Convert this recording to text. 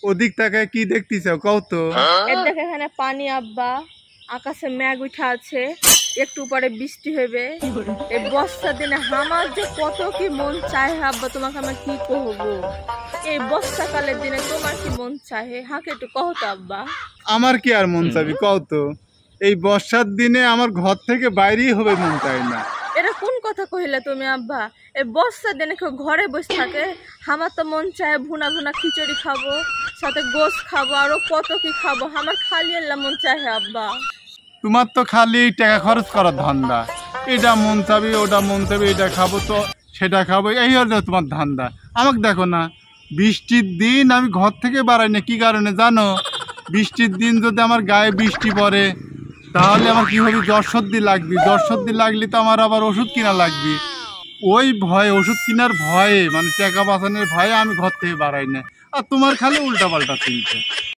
ওদিক তাকায় কি দেখতেছ কও তো? দেখ এখানে পানি আব্বা, আকাশে মেঘ উঠা আছে, একটু পরে বৃষ্টি হবে। এই বর্ষার দিনে আমার যে কত কি মন চায় আব্বা, তোমাকে আমি কি কহবো। এই বর্ষাকালের দিনে তোমার কি মন চাহে হাঁকে একটু কহ তো আব্বা। আমার কি আর মন চাবি কও তো? এই বর্ষার দিনে আমার ঘর থেকে বাইরেই হবে মন চায় না। এটা কোন কথা কহিলে তুমি আব্বা? এই বর্ষার দিনে কেউ ঘরে বসে থাকে? আমার তো মন চায় ভুনা ভুনা খিচুড়ি খাবো, সাথে গোশ খাবো, আরো কত কি খাবো। আমার খালি এলাম মন চাহে আব্বা। তোমার তো খালি টাকা খরচ করার ধান্দা। এটা মন চাবি, ওটা মন চাবি, এটা খাবো তো সেটা খাবো, এই হলো তোমার ধান্দা। আমাকে দেখো না, বৃষ্টির দিন আমি ঘর থেকে বাড়াই না। কি কারণে জানো? বৃষ্টির দিন যদি আমার গায়ে বৃষ্টি পড়ে তাহলে আমার কি হবে, জ্বর সর্দি লাগবে। জ্বর সর্দি লাগলে তো আমার আবার ওষুধ কিনা লাগবে। ওই ভয়ে, ওষুধ কেনার ভয়ে, মানে টাকা বাঁচানোর ভয়ে আমি ঘর থেকে বাড়াই না। আর তোমার খালি উল্টা পাল্টা চিন্তা।